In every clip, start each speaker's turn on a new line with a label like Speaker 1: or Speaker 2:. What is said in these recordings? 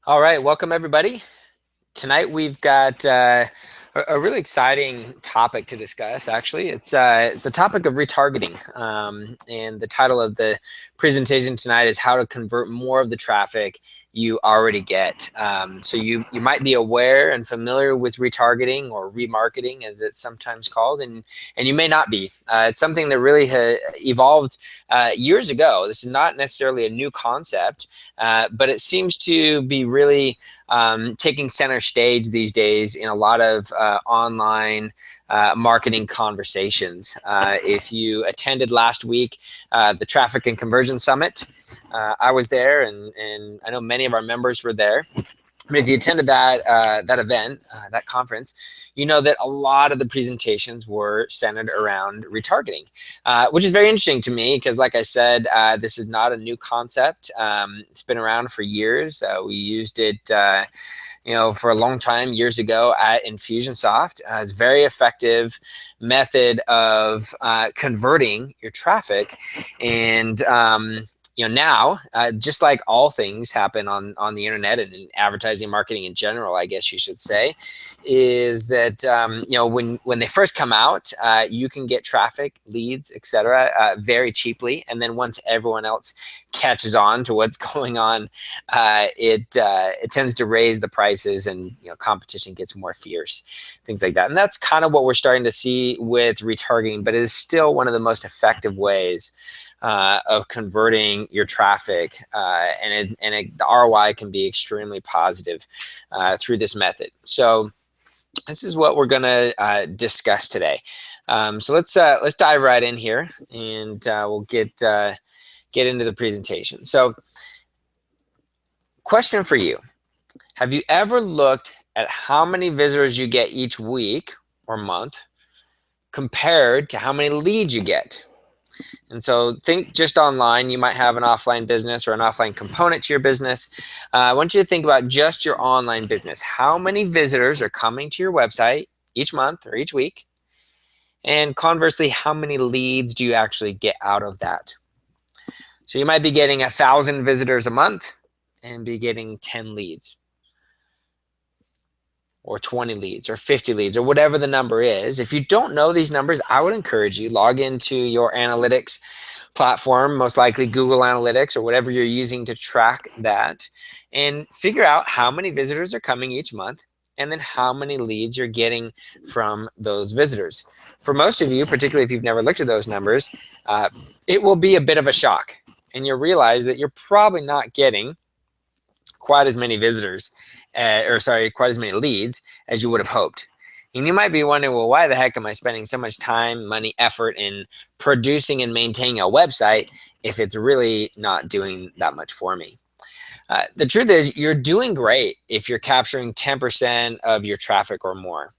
Speaker 1: All right, welcome everybody. Tonight we've got a really exciting topic to discuss. Actually, it's the topic of retargeting, and the title of the presentation tonight is how to convert more of the traffic you already get. So you might be aware and familiar with retargeting or remarketing, as it's sometimes called, and you may not be. It's something that really evolved years ago. This is not necessarily a new concept, but it seems to be really taking center stage these days in a lot of online marketing conversations. If you attended last week, the Traffic and Conversion Summit, I was there, and I know many of our members were there. I mean, if you attended that event, that conference, you know that a lot of the presentations were centered around retargeting, which is very interesting to me because, like I said, this is not a new concept. It's been around for years. We used it, for a long time years ago at Infusionsoft. It's a very effective method of converting your traffic, and now, just like all things happen on the internet and in advertising marketing in general, I guess you should say, is that when they first come out, you can get traffic, leads, etc., very cheaply, and then once everyone else catches on to what's going on, it tends to raise the prices, and competition gets more fierce, things like that. And that's kind of what we're starting to see with retargeting, but it is still one of the most effective ways of converting your traffic, and the ROI can be extremely positive through this method. So this is what we're going to discuss today. So let's dive right in here, and we'll get into the presentation. So, question for you: have you ever looked at how many visitors you get each week or month compared to how many leads you get? And so think just online. You might have an offline business or an offline component to your business. I want you to think about just your online business. How many visitors are coming to your website each month or each week? And conversely, how many leads do you actually get out of that? So you might be getting 1,000 visitors a month and be getting 10 leads, or 20 leads, or 50 leads, or whatever the number is. If you don't know these numbers, I would encourage you, log into your analytics platform, most likely Google Analytics or whatever you're using to track that, and figure out how many visitors are coming each month, and then how many leads you're getting from those visitors. For most of you, particularly if you've never looked at those numbers, it will be a bit of a shock, and you'll realize that you're probably not getting quite as many quite as many leads as you would have hoped. And you might be wondering, well, why the heck am I spending so much time, money, effort in producing and maintaining a website if it's really not doing that much for me? The truth is, you're doing great if you're capturing 10% of your traffic or more.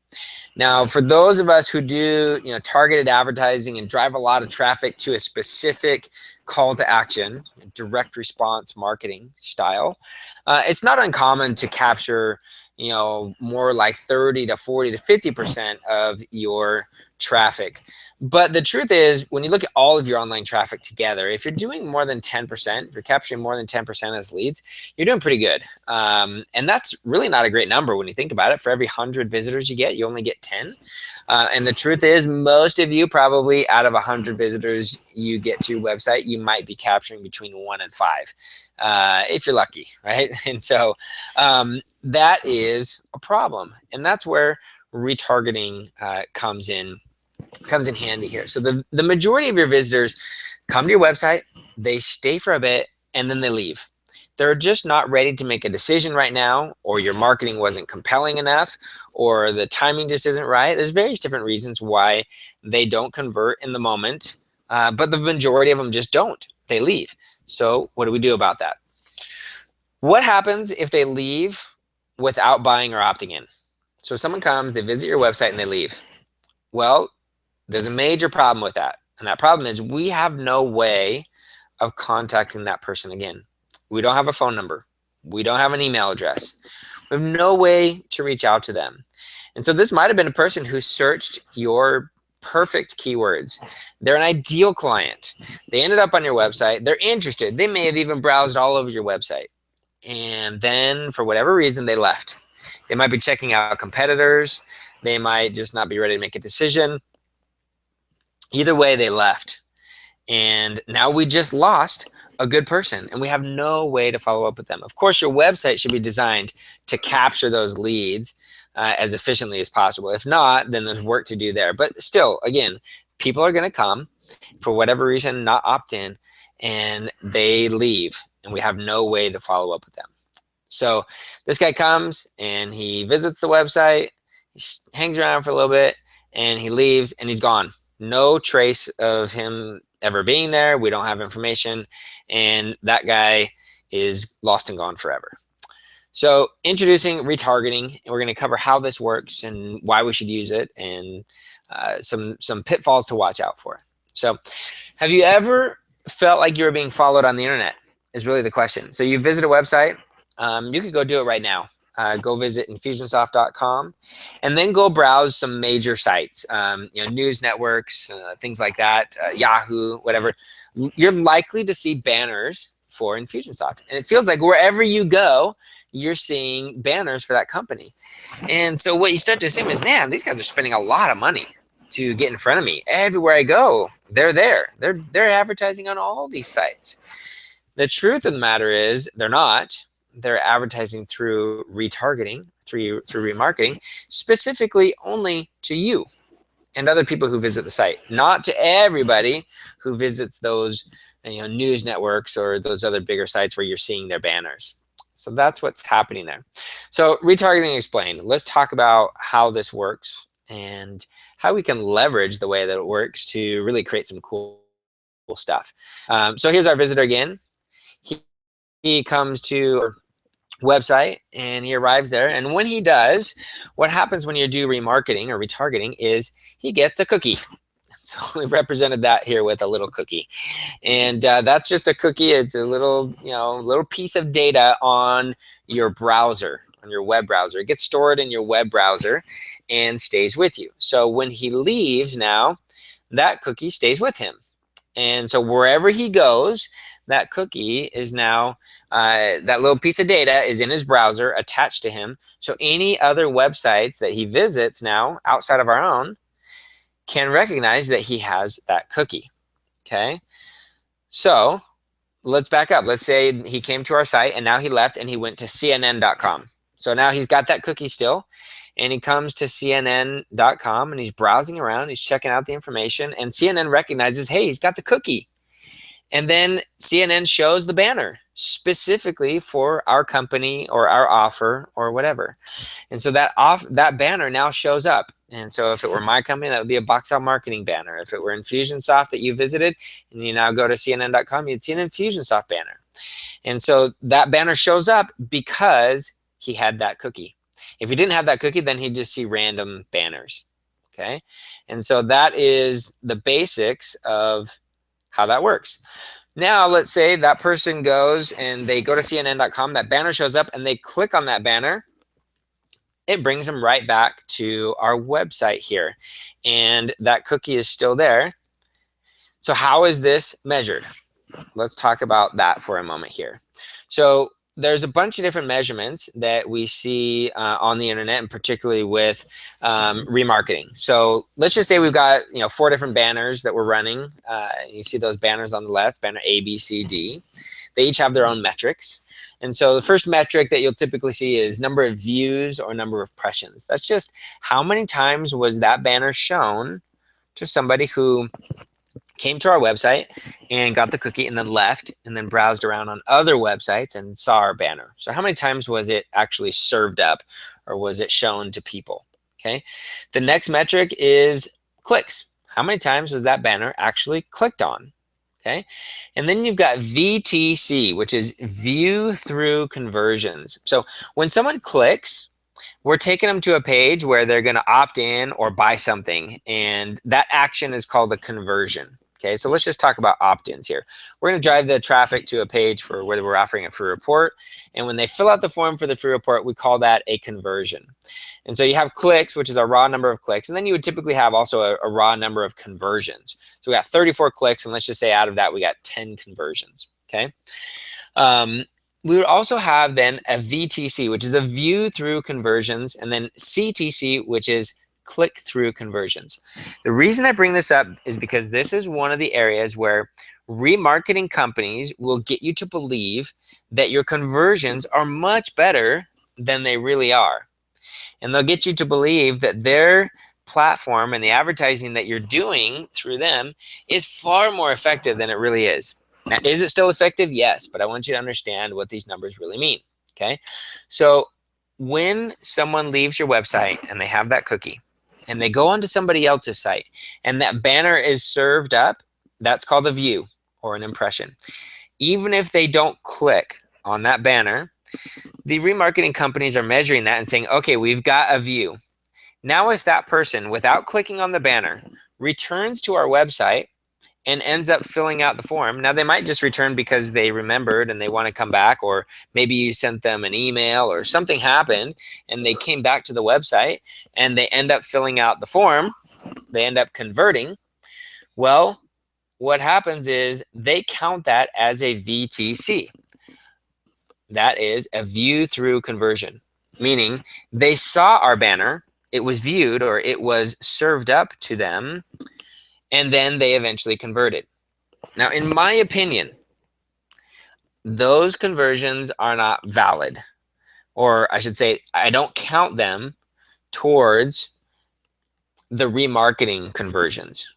Speaker 1: Now, for those of us who do targeted advertising and drive a lot of traffic to a specific call to action, direct response marketing style, it's not uncommon to capture more like 30 to 40 to 50% of your traffic. But the truth is, when you look at all of your online traffic together, if you're doing more than 10%, if you're capturing more than 10% as leads, you're doing pretty good. And that's really not a great number when you think about it. For every 100 visitors you get, you only get 10. And the truth is, most of you, probably out of 100 visitors you get to your website, you might be capturing between 1 and 5, if you're lucky, right? And so that is a problem. And that's where retargeting comes in handy here. So the majority of your visitors come to your website, they stay for a bit, and then they leave. They're just not ready to make a decision right now, or your marketing wasn't compelling enough, or the timing just isn't right. There's various different reasons why they don't convert in the moment, but the majority of them just don't. They leave. So what do we do about that? What happens if they leave without buying or opting in? So someone comes, they visit your website, and they leave. Well, there's a major problem with that. And that problem is we have no way of contacting that person again. We don't have a phone number. We don't have an email address. We have no way to reach out to them. And so this might have been a person who searched your perfect keywords. They're an ideal client. They ended up on your website. They're interested. They may have even browsed all over your website. and then for whatever reason they left. They might be checking out competitors. They might just not be ready to make a decision. Either way, they left. And now we just lost a good person and we have no way to follow up with them. Of course, your website should be designed to capture those leads as efficiently as possible. If not, then there's work to do there. But still, again, people are going to come for whatever reason, not opt in, and they leave and we have no way to follow up with them. So this guy comes and he visits the website, he hangs around for a little bit, and he leaves and he's gone. No trace of him ever being there. We don't have information, and that guy is lost and gone forever. So introducing retargeting, and we're going to cover how this works and why we should use it, and some pitfalls to watch out for. So have you ever felt like you were being followed on the internet is really the question. So you visit a website, you could go do it right now. Go visit Infusionsoft.com and then go browse some major sites, news networks, things like that, Yahoo, whatever. You're likely to see banners for Infusionsoft. And it feels like wherever you go, you're seeing banners for that company. And so what you start to assume is, man, these guys are spending a lot of money to get in front of me. Everywhere I go, they're there. They're advertising on all these sites. The truth of the matter is they're not. They're advertising through retargeting, through remarketing, specifically only to you and other people who visit the site, not to everybody who visits those news networks or those other bigger sites where you're seeing their banners. So that's what's happening there. So retargeting explained. Let's talk about how this works and how we can leverage the way that it works to really create some cool stuff. So here's our visitor again. He comes to our website and he arrives there. And when he does, what happens when you do remarketing or retargeting is he gets a cookie. So we've represented that here with a little cookie. And that's just a cookie. It's a little, little piece of data on your browser, on your web browser. It gets stored in your web browser and stays with you. So when he leaves now, that cookie stays with him. And so wherever he goes, that cookie is now, that little piece of data is in his browser attached to him. So any other websites that he visits now outside of our own can recognize that he has that cookie. Okay. So let's back up. Let's say he came to our site and now he left and he went to CNN.com. So now he's got that cookie still, and he comes to CNN.com and he's browsing around. He's checking out the information, and CNN recognizes, hey, he's got the cookie. And then CNN shows the banner specifically for our company or our offer or whatever. And so that banner now shows up. And so if it were my company, that would be a box out marketing banner. If it were Infusionsoft that you visited and you now go to CNN.com, you'd see an Infusionsoft banner. And so that banner shows up because he had that cookie. If he didn't have that cookie, then he'd just see random banners. Okay. And so that is the basics of how that works. Now, let's say that person goes and they go to CNN.com, that banner shows up and they click on that banner. It brings them right back to our website here. And that cookie is still there. So how is this measured? Let's talk about that for a moment here. So there's a bunch of different measurements that we see on the internet, and particularly with remarketing. So let's just say we've got 4 different banners that we're running. You see those banners on the left, banner A, B, C, D. They each have their own metrics. And so the first metric that you'll typically see is number of views or number of impressions. That's just how many times was that banner shown to somebody who came to our website and got the cookie and then left and then browsed around on other websites and saw our banner. So how many times was it actually served up, or was it shown to people? Okay. The next metric is clicks. How many times was that banner actually clicked on? Okay. And then you've got VTC, which is view through conversions. So when someone clicks, we're taking them to a page where they're going to opt in or buy something. And that action is called a conversion. Okay, so let's just talk about opt-ins here. We're going to drive the traffic to a page for where we're offering a free report. And when they fill out the form for the free report, we call that a conversion. And so you have clicks, which is a raw number of clicks. And then you would typically have also a raw number of conversions. So we got 34 clicks. And let's just say out of that, we got 10 conversions. Okay. We would also have then a VTC, which is a view through conversions, and then CTC, which is click through conversions. The reason I bring this up is because this is one of the areas where remarketing companies will get you to believe that your conversions are much better than they really are. And they'll get you to believe that their platform and the advertising that you're doing through them is far more effective than it really is. Now, is it still effective? Yes, but I want you to understand what these numbers really mean. Okay. So when someone leaves your website and they have that cookie and they go onto somebody else's site and that banner is served up, that's called a view or an impression. Even if they don't click on that banner, the remarketing companies are measuring that and saying, okay, we've got a view. Now, if that person, without clicking on the banner, returns to our website and ends up filling out the form, now they might just return because they remembered and they want to come back, or maybe you sent them an email or something happened and they came back to the website and they end up filling out the form, they end up converting. Well, what happens is they count that as a VTC. That is a view through conversion, meaning they saw our banner, it was viewed or it was served up to them, and then they eventually converted. Now, in my opinion, those conversions are not valid, or I should say, I don't count them towards the remarketing conversions.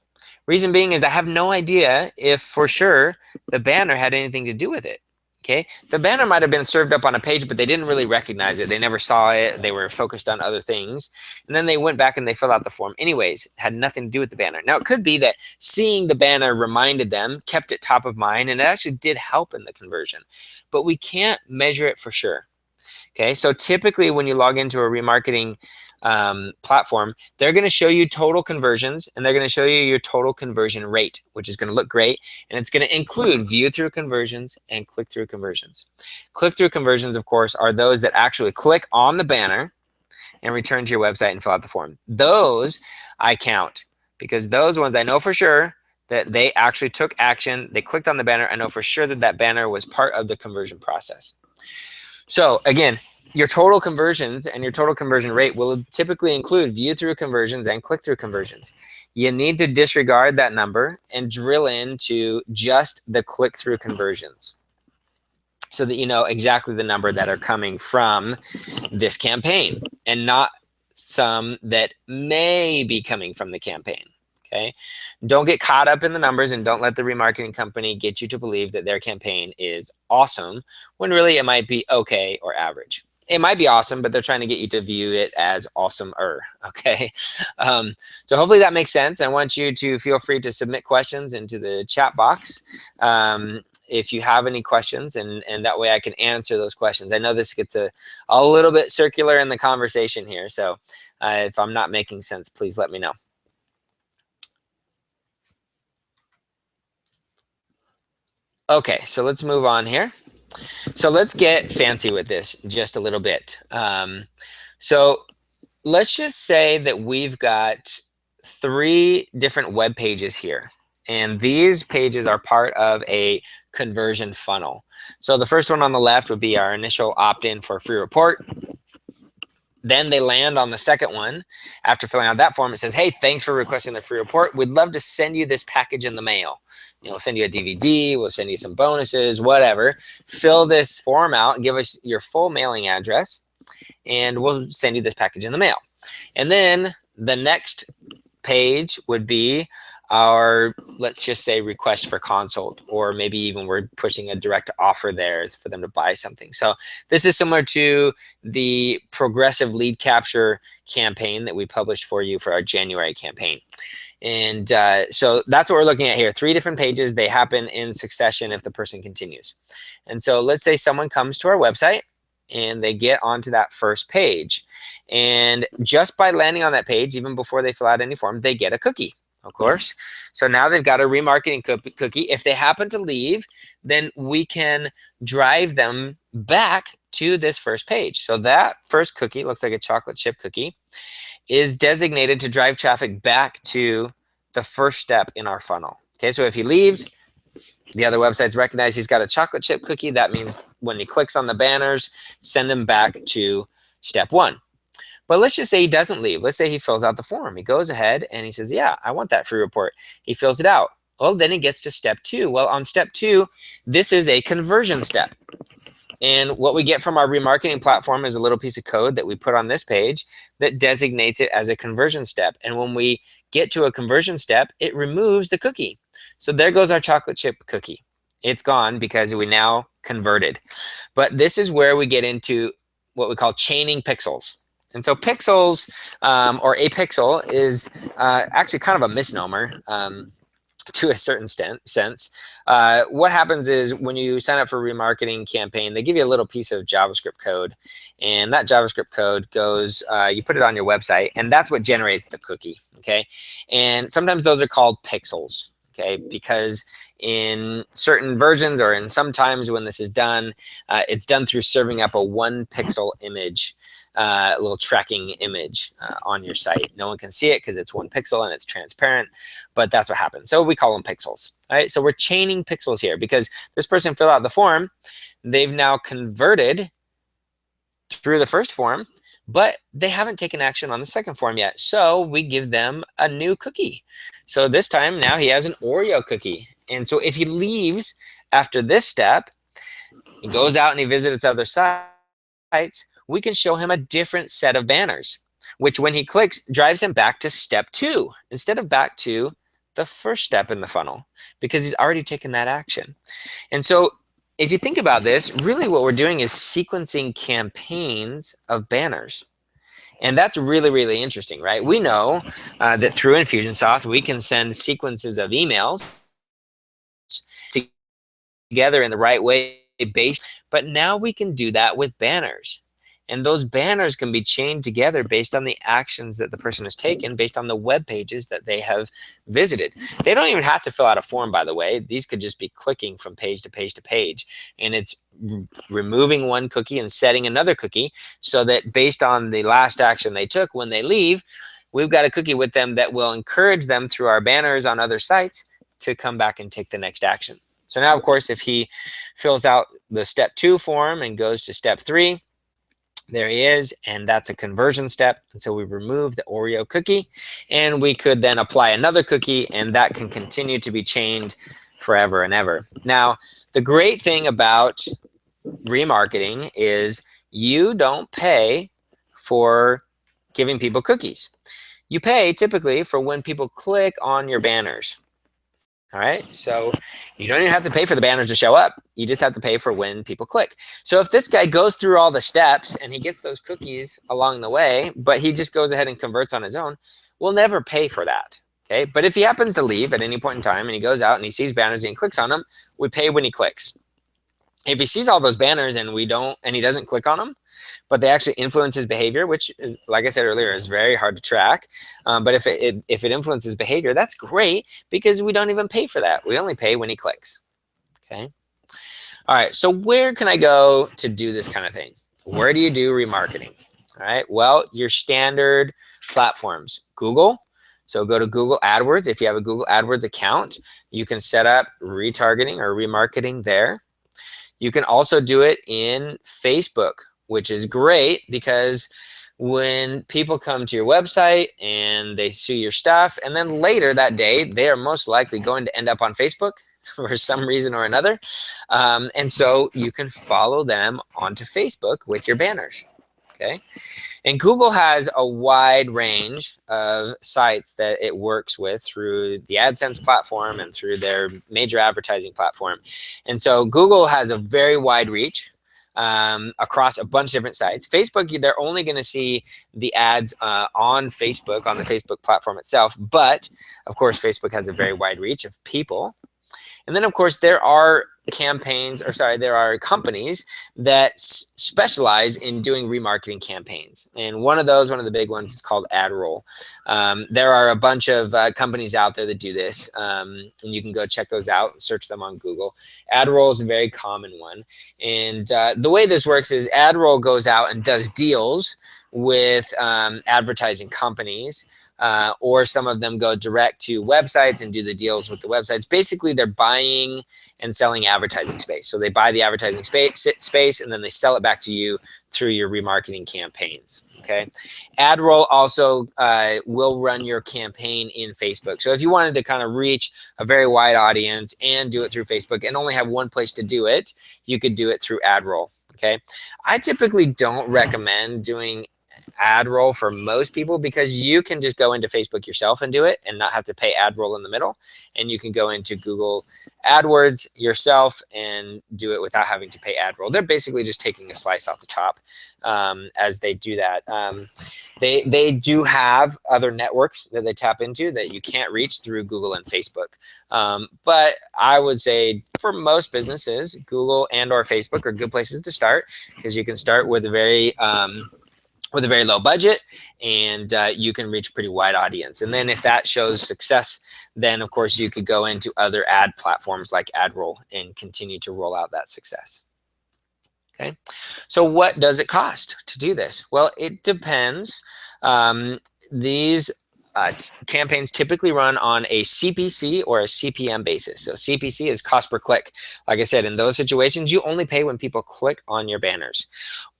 Speaker 1: Reason being is I have no idea if for sure the banner had anything to do with it. Okay, the banner might have been served up on a page, but they didn't really recognize it. They never saw it. They were focused on other things. And then they went back and they filled out the form anyways. It had nothing to do with the banner. Now, it could be that seeing the banner reminded them, kept it top of mind, and it actually did help in the conversion. But we can't measure it for sure. Okay, so typically when you log into a remarketing platform, they're going to show you total conversions and they're going to show you your total conversion rate, which is going to look great. And it's going to include view through conversions and click through conversions. Click through conversions, of course, are those that actually click on the banner and return to your website and fill out the form. Those I count because those ones I know for sure that they actually took action. They clicked on the banner. I know for sure that that banner was part of the conversion process. So again, your total conversions and your total conversion rate will typically include view through conversions and click through conversions. You need to disregard that number and drill into just the click through conversions so that you know exactly the number that are coming from this campaign and not some that may be coming from the campaign. Okay, don't get caught up in the numbers and don't let the remarketing company get you to believe that their campaign is awesome when really it might be okay or average. It might be awesome, but they're trying to get you to view it as awesomer. Okay, so hopefully that makes sense. I want you to feel free to submit questions into the chat box if you have any questions, and that way I can answer those questions. I know this gets a little bit circular in the conversation here, so if I'm not making sense, please let me know. Okay, so let's move on here. So let's get fancy with this just a little bit. So let's just say that we've got 3 different web pages here. And these pages are part of a conversion funnel. So the first one on the left would be our initial opt-in for a free report. Then they land on the second one. After filling out that form, it says, hey, thanks for requesting the free report. We'd love to send you this package in the mail. We'll send you a DVD, we'll send you some bonuses, whatever. Fill this form out, give us your full mailing address, and we'll send you this package in the mail. And then the next page would be our, let's just say, request for consult, or maybe even we're pushing a direct offer there for them to buy something. So this is similar to the progressive lead capture campaign that we published for you for our January campaign. And so that's what we're looking at here. 3 different pages. They happen in succession if the person continues. And so let's say someone comes to our website and they get onto that first page. And just by landing on that page, even before they fill out any form, they get a cookie, of course. So now they've got a remarketing cookie. If they happen to leave, then we can drive them back to this first page. So that first cookie looks like a chocolate chip cookie, is designated to drive traffic back to the first step in our funnel. Okay, so if he leaves, The other websites recognize he's got a chocolate chip cookie. That means when he clicks on the banners, send him back to step 1. But let's just say he doesn't leave. Let's say he fills out the form. He goes ahead and he says, yeah, I want that free report. He fills it out. Well, then he gets to step 2. Well, on step 2, this is a conversion step. And what we get from our remarketing platform is a little piece of code that we put on this page that designates it as a conversion step. And when we get to a conversion step, it removes the cookie. So there goes our chocolate chip cookie. It's gone because we now converted. But this is where we get into what we call chaining pixels. And so pixels, or a pixel, is actually kind of a misnomer to a certain sense. What happens is when you sign up for a remarketing campaign, they give you a little piece of JavaScript code. And that JavaScript code goes, you put it on your website, and that's what generates the cookie, okay? And sometimes those are called pixels, okay? Because in certain versions or in sometimes when this is done, it's done through serving up a 1 pixel image. A little tracking image on your site. No one can see it because it's 1 pixel and it's transparent, but that's what happens. So we call them pixels. All right, so we're chaining pixels here because this person filled out the form. They've now converted through the first form, but they haven't taken action on the second form yet. So we give them a new cookie. So this time now he has an Oreo cookie. And so if he leaves after this step, he goes out and he visits other sites, we can show him a different set of banners, which when he clicks, drives him back to step 2 instead of back to the first step in the funnel because he's already taken that action. And so if you think about this, really what we're doing is sequencing campaigns of banners. And that's really, really interesting, right? We know that through Infusionsoft, we can send sequences of emails together in the right way, but now we can do that with banners. And those banners can be chained together based on the actions that the person has taken, based on the web pages that they have visited. They don't even have to fill out a form, by the way. These could just be clicking from page to page to page. And it's removing 1 cookie and setting another cookie so that based on the last action they took when they leave, we've got a cookie with them that will encourage them through our banners on other sites to come back and take the next action. So now, of course, if he fills out the step 2 form and goes to step 3, there he is, and that's a conversion step. And so we remove the Oreo cookie, and we could then apply another cookie, and that can continue to be chained forever and ever. Now, the great thing about remarketing is you don't pay for giving people cookies. You pay typically for when people click on your banners. All right, so you don't even have to pay for the banners to show up. You just have to pay for when people click. So if this guy goes through all the steps and he gets those cookies along the way, but he just goes ahead and converts on his own, we'll never pay for that. Okay, but if he happens to leave at any point in time and he goes out and he sees banners and he clicks on them, we pay when he clicks. If he sees all those banners and he doesn't click on them, but they actually influence his behavior, which is, like I said earlier, is very hard to track. But if it influences behavior, that's great because we don't even pay for that. We only pay when he clicks. Okay. All right. So where can I go to do this kind of thing? Where do you do remarketing? All right. Well, your standard platforms, Google. So go to Google AdWords. If you have a Google AdWords account, you can set up retargeting or remarketing there. You can also do it in Facebook, which is great because when people come to your website and they see your stuff, and then later that day, they are most likely going to end up on Facebook for some reason or another. And so you can follow them onto Facebook with your banners. Okay. And Google has a wide range of sites that it works with through the AdSense platform and through their major advertising platform. And so Google has a very wide reach across a bunch of different sites. Facebook, they're only going to see the ads on Facebook, on the Facebook platform itself. But, of course, Facebook has a very wide reach of people. And then, of course, there are there are companies that specialize in doing remarketing campaigns. And one of the big ones is called AdRoll. There are a bunch of companies out there that do this, and you can go check those out and search them on Google. AdRoll is a very common one. And the way this works is AdRoll goes out and does deals with advertising companies or some of them go direct to websites and do the deals with the websites. Basically, they're buying and selling advertising space. So they buy the advertising space and then they sell it back to you through your remarketing campaigns. Okay. AdRoll also will run your campaign in Facebook. So if you wanted to kind of reach a very wide audience and do it through Facebook and only have one place to do it, you could do it through AdRoll. Okay. I typically don't recommend doing AdRoll for most people because you can just go into Facebook yourself and do it and not have to pay AdRoll in the middle. And you can go into Google AdWords yourself and do it without having to pay AdRoll. They're basically just taking a slice off the top as they do that. They do have other networks that they tap into that you can't reach through Google and Facebook. But I would say for most businesses, Google and or Facebook are good places to start because you can start with a very low budget and you can reach a pretty wide audience. And then if that shows success, then of course you could go into other ad platforms like AdRoll and continue to roll out that success. Okay, so what does it cost to do this? Well, it depends. These campaigns typically run on a CPC or a CPM basis. So CPC is cost per click. Like I said, in those situations, you only pay when people click on your banners.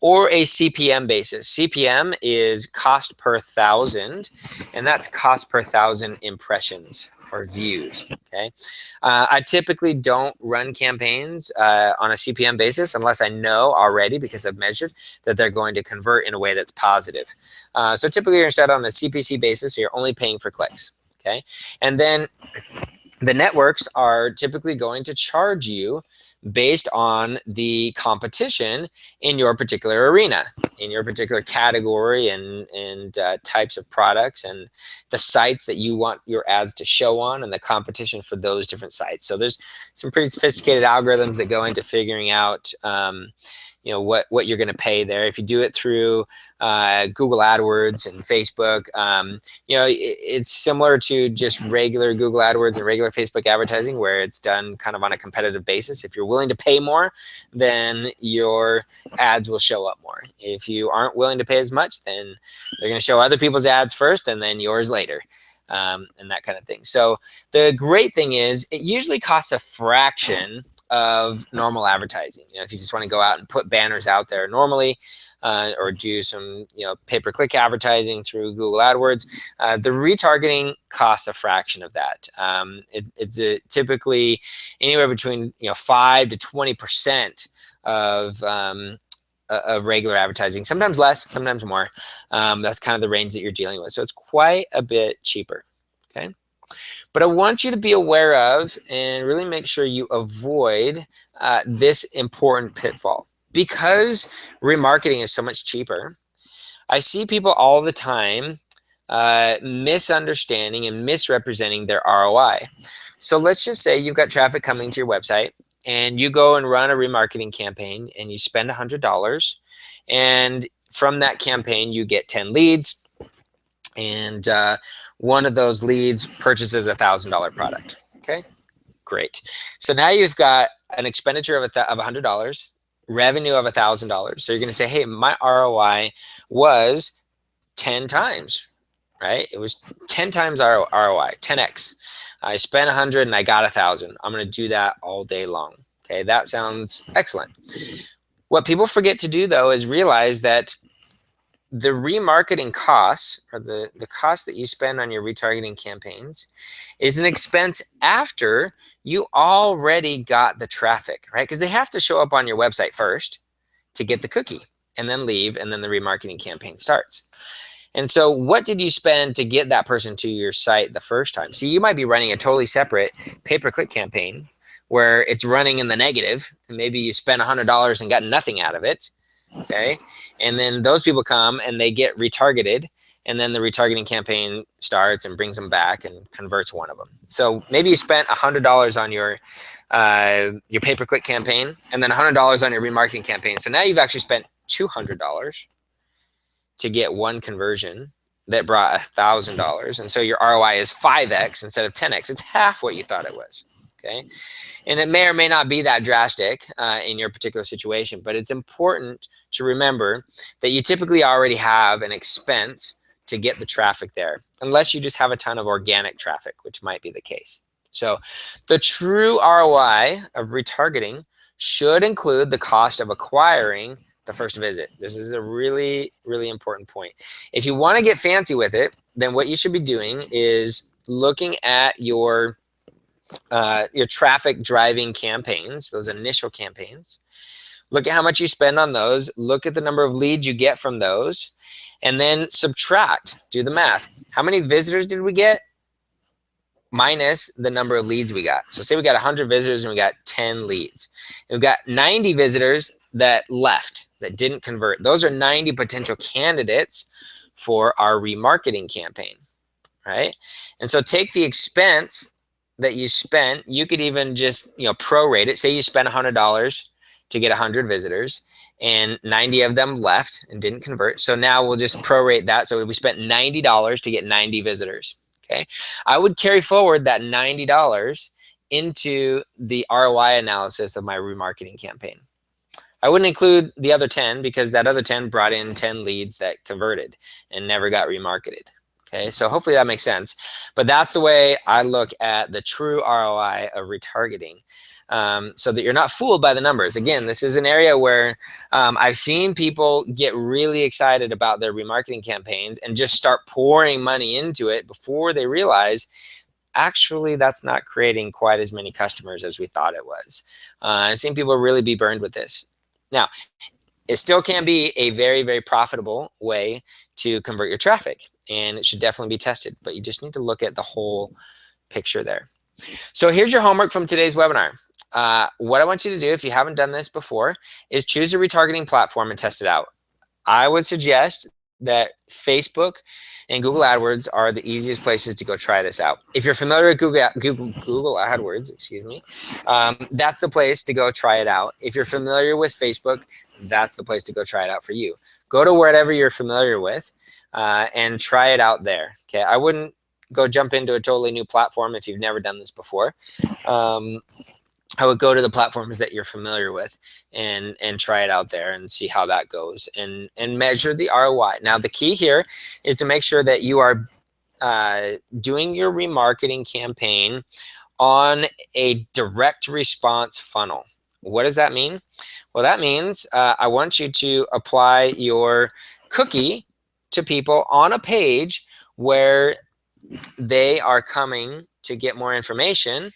Speaker 1: Or a CPM basis. CPM is cost per thousand, and that's cost per thousand impressions or views. Okay, I typically don't run campaigns on a CPM basis unless I know already, because I've measured, that they're going to convert in a way that's positive. So typically you're going to start on a CPC basis, so you're only paying for clicks. Okay, and then the networks are typically going to charge you based on the competition in your particular arena, in your particular category and types of products and the sites that you want your ads to show on and the competition for those different sites. So there's some pretty sophisticated algorithms that go into figuring out what you're going to pay there. If you do it through Google AdWords and Facebook, it's similar to just regular Google AdWords and regular Facebook advertising, where it's done kind of on a competitive basis. If you're willing to pay more, then your ads will show up more. If you aren't willing to pay as much, then they're going to show other people's ads first and then yours later. And that kind of thing. So the great thing is it usually costs a fraction of normal advertising. If you just want to go out and put banners out there normally, or do some pay-per-click advertising through Google AdWords, the retargeting costs a fraction of that. It's typically anywhere between 5 to 20% of regular advertising, sometimes less, sometimes more. That's kind of the range that you're dealing with. So it's quite a bit cheaper. Okay. But I want you to be aware of and really make sure you avoid this important pitfall. Because remarketing is so much cheaper, I see people all the time misunderstanding and misrepresenting their ROI. So let's just say you've got traffic coming to your website and you go and run a remarketing campaign and you spend $100, and from that campaign you get 10 leads, and one of those leads purchases a $1,000 product. Okay, great. So now you've got an expenditure of $100, revenue of $1,000. So you're going to say, hey, my ROI was 10 times, right? It was 10 times ROI, 10x. I spent 100 and I got 1,000. I'm going to do that all day long. Okay, that sounds excellent. What people forget to do, though, is realize that the remarketing costs, or the cost that you spend on your retargeting campaigns, is an expense after you already got the traffic, right? Because they have to show up on your website first to get the cookie and then leave, and then the remarketing campaign starts. And so what did you spend to get that person to your site the first time? So you might be running a totally separate pay-per-click campaign where it's running in the negative, and maybe you spent $100 and got nothing out of it. Okay, and then those people come and they get retargeted, and then the retargeting campaign starts and brings them back and converts one of them. So maybe you spent $100 on your pay-per-click campaign, and then $100 on your remarketing campaign. So now you've actually spent $200 to get one conversion that brought $1,000, and so your ROI is 5x instead of 10x. It's half what you thought it was. Okay, and it may or may not be that drastic in your particular situation, but it's important to remember that you typically already have an expense to get the traffic there, unless you just have a ton of organic traffic, which might be the case. So the true ROI of retargeting should include the cost of acquiring the first visit. This is a really, really important point. If you want to get fancy with it, then what you should be doing is looking at your traffic driving campaigns, those initial campaigns. Look at how much you spend on those. Look at the number of leads you get from those, and then subtract, do the math. How many visitors did we get? Minus the number of leads we got. So say we got 100 visitors and we got 10 leads. And we've got 90 visitors that left, that didn't convert. Those are 90 potential candidates for our remarketing campaign, right? And so take the expense that you spent. You could even just, prorate it. Say you spent $100 to get 100 visitors and 90 of them left and didn't convert. So now we'll just prorate that. So we spent $90 to get 90 visitors. Okay. I would carry forward that $90 into the ROI analysis of my remarketing campaign. I wouldn't include the other 10 because that other 10 brought in 10 leads that converted and never got remarketed. Okay, so hopefully that makes sense. But that's the way I look at the true ROI of retargeting, so that you're not fooled by the numbers. Again, this is an area where I've seen people get really excited about their remarketing campaigns and just start pouring money into it before they realize actually that's not creating quite as many customers as we thought it was. I've seen people really be burned with this. Now, it still can be a very, very profitable way to convert your traffic, and it should definitely be tested, but you just need to look at the whole picture there. So here's your homework from today's webinar. What I want you to do, if you haven't done this before, is choose a retargeting platform and test it out. I would suggest that Facebook and Google AdWords are the easiest places to go try this out. If you're familiar with Google AdWords, that's the place to go try it out. If you're familiar with Facebook, that's the place to go try it out for you. Go to wherever you're familiar with and try it out there. Okay, I wouldn't go jump into a totally new platform if you've never done this before. I would go to the platforms that you're familiar with and try it out there and see how that goes and measure the ROI. Now, the key here is to make sure that you are doing your remarketing campaign on a direct response funnel. What does that mean? Well, that means I want you to apply your cookie to people on a page where they are coming to get more information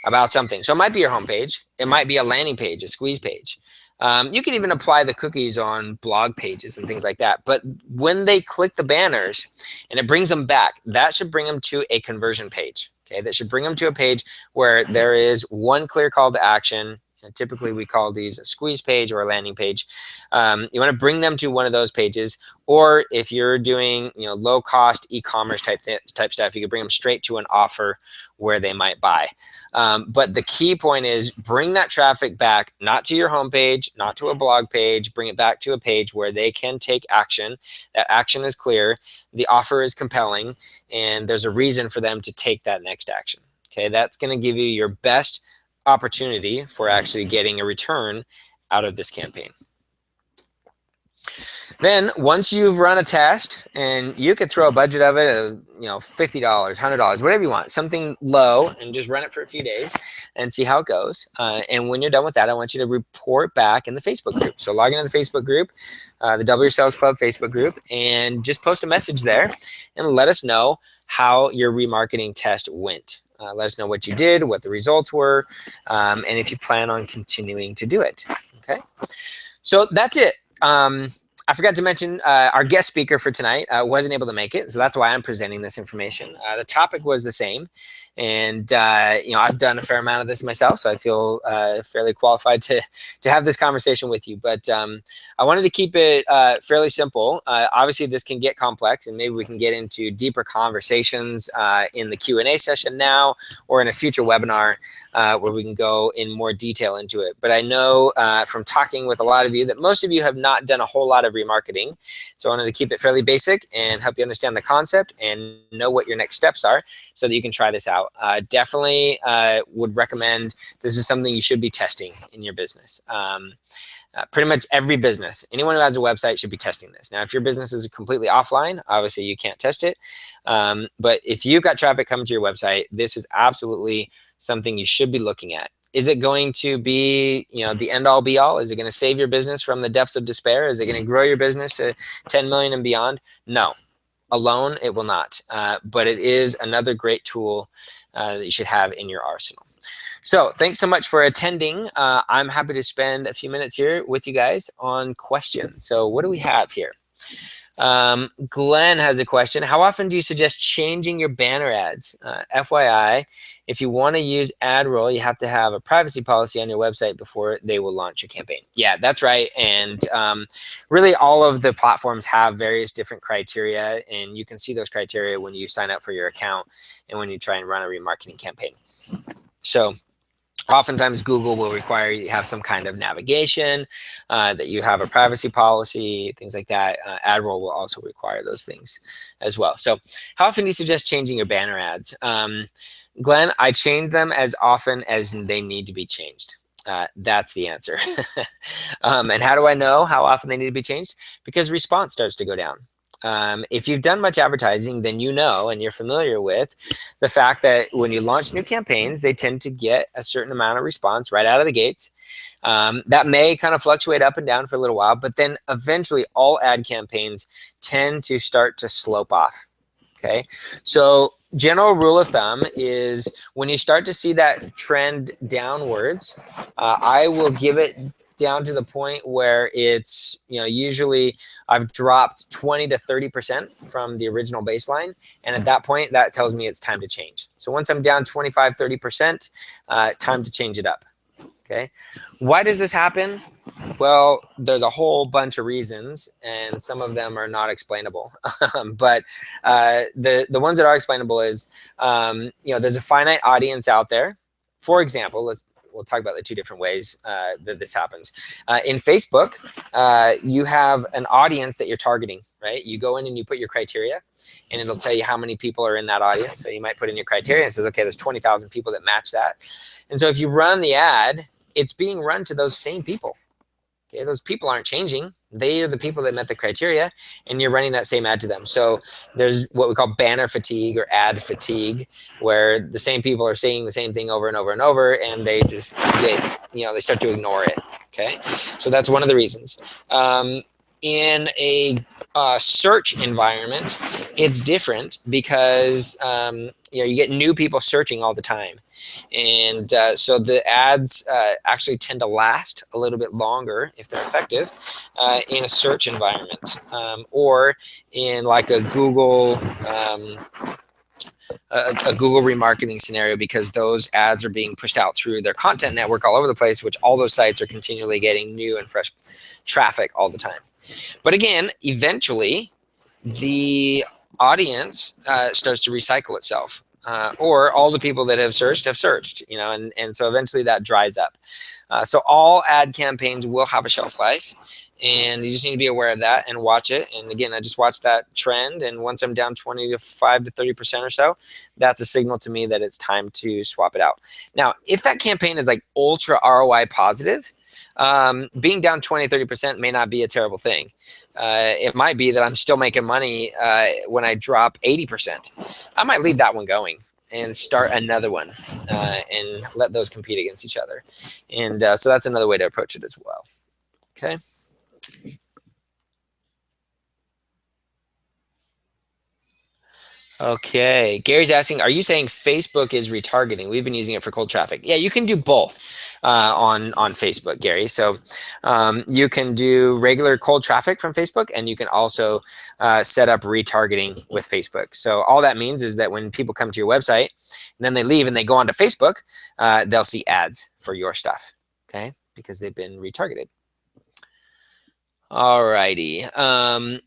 Speaker 1: about something. So it might be your homepage. It might be a landing page, a squeeze page. You can even apply the cookies on blog pages and things like that. But when they click the banners and it brings them back, that should bring them to a conversion page. Okay, that should bring them to a page where there is one clear call to action. And typically we call these a squeeze page or a landing page. You want to bring them to one of those pages, or if you're doing low cost e-commerce type stuff, you could bring them straight to an offer where they might buy. But the key point is bring that traffic back, not to your homepage, not to a blog page, bring it back to a page where they can take action. That action is clear, the offer is compelling, and there's a reason for them to take that next action. Okay, that's going to give you your best opportunity for actually getting a return out of this campaign. Then once you've run a test, and you could throw a budget of it of $50, $100, whatever you want, something low, and just run it for a few days and see how it goes. And when you're done with that, I want you to report back in the Facebook group. So log into the Facebook group, the Double Your Sales Club Facebook group, and just post a message there and let us know how your remarketing test went. Let us know what you did, what the results were, and if you plan on continuing to do it. Okay, so that's it. I forgot to mention our guest speaker for tonight wasn't able to make it, so that's why I'm presenting this information. The topic was the same, and I've done a fair amount of this myself, so I feel fairly qualified to have this conversation with you. But I wanted to keep it fairly simple. Obviously, this can get complex, and maybe we can get into deeper conversations in the Q&A session now, or in a future webinar where we can go in more detail into it. But I know from talking with a lot of you that most of you have not done a whole lot of remarketing. So I wanted to keep it fairly basic and help you understand the concept and know what your next steps are so that you can try this out. Definitely would recommend this is something you should be testing in your business. Pretty much every business, anyone who has a website should be testing this. Now, if your business is completely offline, obviously you can't test it. But if you've got traffic coming to your website, this is absolutely something you should be looking at. Is it going to be, the end all be all? Is it going to save your business from the depths of despair? Is it going to grow your business to 10 million and beyond? No. Alone, it will not. But it is another great tool that you should have in your arsenal. So thanks so much for attending. I'm happy to spend a few minutes here with you guys on questions. So what do we have here? Glenn has a question. How often do you suggest changing your banner ads? FYI, if you want to use AdRoll, you have to have a privacy policy on your website before they will launch your campaign. Yeah, that's right. And really all of the platforms have various different criteria, and you can see those criteria when you sign up for your account and when you try and run a remarketing campaign. So oftentimes Google will require you have some kind of navigation, that you have a privacy policy, things like that. AdRoll will also require those things as well. So how often do you suggest changing your banner ads? Glenn, I change them as often as they need to be changed. That's the answer. And how do I know how often they need to be changed? Because response starts to go down. If you've done much advertising, then you know and you're familiar with the fact that when you launch new campaigns, they tend to get a certain amount of response right out of the gates. That may kind of fluctuate up and down for a little while, but then eventually all ad campaigns tend to start to slope off. Okay, so general rule of thumb is when you start to see that trend downwards, I will give it down to the point where it's, usually I've dropped 20 to 30% from the original baseline. And at that point, that tells me it's time to change. So once I'm down 25, 30%, time to change it up. Okay. Why does this happen? Well, there's a whole bunch of reasons, and some of them are not explainable. But the ones that are explainable is, there's a finite audience out there. For example, we'll talk about the two different ways that this happens. In Facebook, you have an audience that you're targeting, right? You go in and you put your criteria, and it'll tell you how many people are in that audience. So you might put in your criteria and it says, okay, there's 20,000 people that match that. And so if you run the ad, it's being run to those same people. Okay, those people aren't changing. They are the people that met the criteria, and you're running that same ad to them. So there's what we call banner fatigue or ad fatigue, where the same people are saying the same thing over and over and over, and they start to ignore it. Okay, so that's one of the reasons. In a search environment, it's different because you get new people searching all the time. And so the ads actually tend to last a little bit longer if they're effective in a search environment, or in like a Google Google remarketing scenario, because those ads are being pushed out through their content network all over the place, which all those sites are continually getting new and fresh traffic all the time. But again, eventually the audience starts to recycle itself. Or all the people that have searched, and so eventually that dries up. So all ad campaigns will have a shelf life, and you just need to be aware of that and watch it. And again, I just watched that trend, and once I'm down 25 to 30% or so, that's a signal to me that it's time to swap it out. Now, if that campaign is like ultra ROI positive, being down 20, 30% may not be a terrible thing. It might be that I'm still making money when I drop 80%. I might leave that one going and start another one and let those compete against each other. And so that's another way to approach it as well. Okay. Okay, Gary's asking, are you saying Facebook is retargeting? We've been using it for cold traffic. Yeah, you can do both on Facebook, Gary. So you can do regular cold traffic from Facebook, and you can also set up retargeting with Facebook. So all that means is that when people come to your website, and then they leave and they go onto Facebook, they'll see ads for your stuff, okay? Because they've been retargeted. All righty.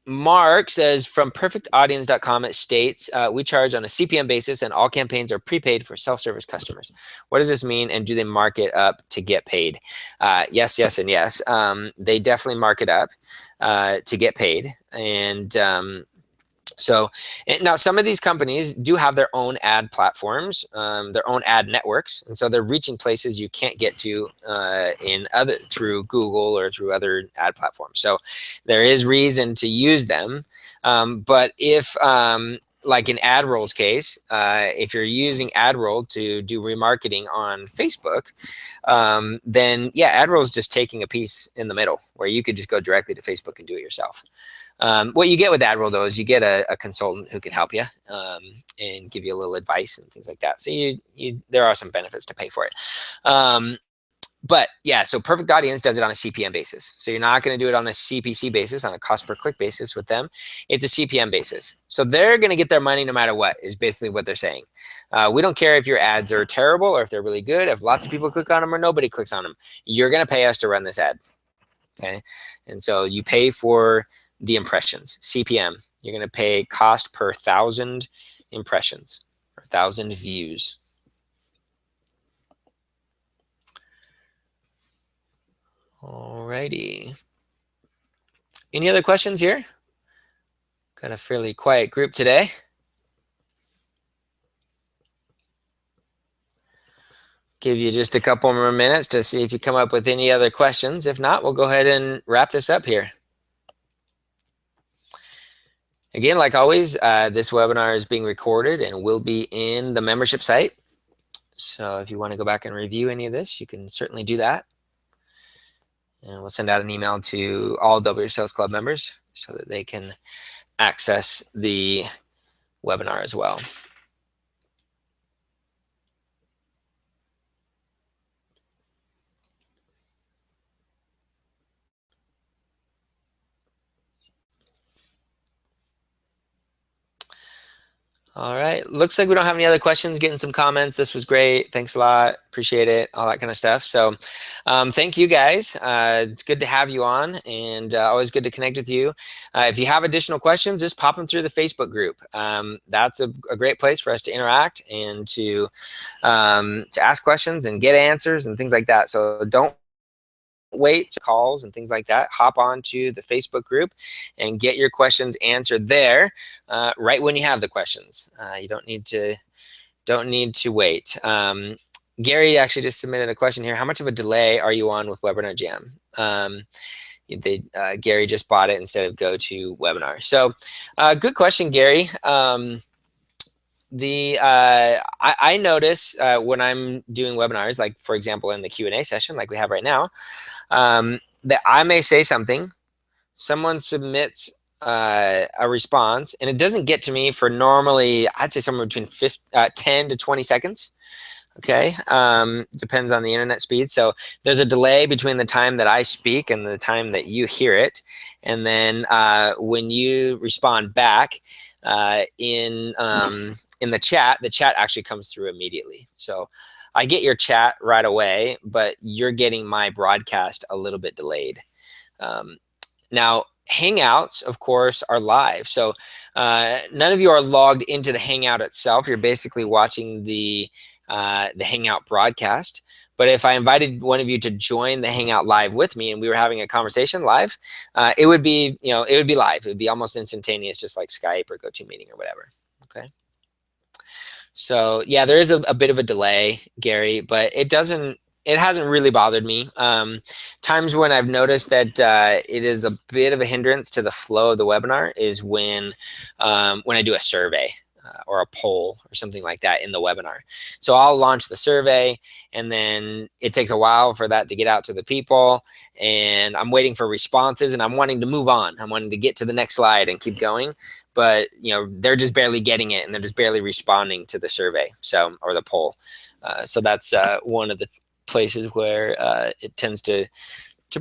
Speaker 1: Mark says, from perfectaudience.com, it states, we charge on a CPM basis and all campaigns are prepaid for self-service customers. What does this mean, and do they mark it up to get paid? Yes, yes, and yes. They definitely mark it up to get paid. And So now some of these companies do have their own ad platforms, their own ad networks, and so they're reaching places you can't get to through Google or through other ad platforms. So there is reason to use them, but if like in AdRoll's case, if you're using AdRoll to do remarketing on Facebook, then yeah, AdRoll is just taking a piece in the middle where you could just go directly to Facebook and do it yourself. What you get with AdRoll though is you get a consultant who can help you and give you a little advice and things like that. So there are some benefits to pay for it. But yeah, so Perfect Audience does it on a CPM basis. So you're not going to do it on a CPC basis, on a cost per click basis with them. It's a CPM basis. So they're going to get their money no matter what, is basically what they're saying. We don't care if your ads are terrible or if they're really good, if lots of people click on them or nobody clicks on them. You're going to pay us to run this ad. Okay. And so you pay for the impressions, CPM. You're going to pay cost per 1,000 impressions or 1,000 views. Alrighty. Any other questions here? Got a fairly quiet group today. Give you just a couple more minutes to see if you come up with any other questions. If not, we'll go ahead and wrap this up here. Again, like always, this webinar is being recorded and will be in the membership site. So if you want to go back and review any of this, you can certainly do that. And we'll send out an email to all W Sales Club members so that they can access the webinar as well. All right, looks like we don't have any other questions. Getting some comments. This was great. Thanks a lot. Appreciate it. All that kind of stuff. So thank you guys. It's good to have you on and always good to connect with you. If you have additional questions, just pop them through the Facebook group. That's a great place for us to interact and to ask questions and get answers and things like that. So don't wait to calls and things like that. Hop on to the Facebook group and get your questions answered there right when you have the questions. You don't need to wait. Gary actually just submitted a question here. How much of a delay are you on with Webinar Jam? Gary just bought it instead of go to webinar. So good question, Gary. I notice when I'm doing webinars, like for example in the Q&A session like we have right now, that I may say something, someone submits a response, and it doesn't get to me for normally, I'd say somewhere between 10 to 20 seconds. Okay, depends on the internet speed. So there's a delay between the time that I speak and the time that you hear it. And then when you respond back in the chat actually comes through immediately. So I get your chat right away, but you're getting my broadcast a little bit delayed. Now, Hangouts, of course, are live. So none of you are logged into the Hangout itself. You're basically watching the Hangout broadcast. But if I invited one of you to join the Hangout live with me and we were having a conversation live, it would be live. It would be almost instantaneous, just like Skype or GoToMeeting or whatever. Okay. So yeah, there is a bit of a delay, Gary, but it hasn't really bothered me. Times when I've noticed that it is a bit of a hindrance to the flow of the webinar is when I do a survey or a poll or something like that in the webinar. So I'll launch the survey and then it takes a while for that to get out to the people, and I'm waiting for responses and I'm wanting to move on. I'm wanting to get to the next slide and keep going. But they're just barely getting it and they're just barely responding to the survey, or the poll. So that's one of the places where it tends to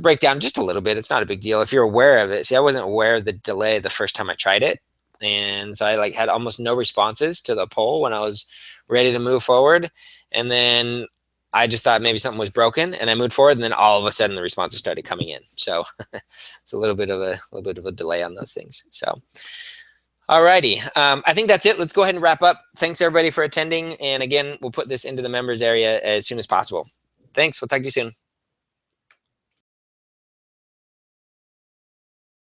Speaker 1: break down just a little bit. It's not a big deal if you're aware of it. See, I wasn't aware of the delay the first time I tried it, and so I had almost no responses to the poll when I was ready to move forward, and then I just thought maybe something was broken, and I moved forward, and then all of a sudden the responses started coming in. So it's a little bit of a delay on those things. So. Alrighty, I think that's it. Let's go ahead and wrap up. Thanks everybody for attending. And again, we'll put this into the members area as soon as possible. Thanks, we'll talk to you soon.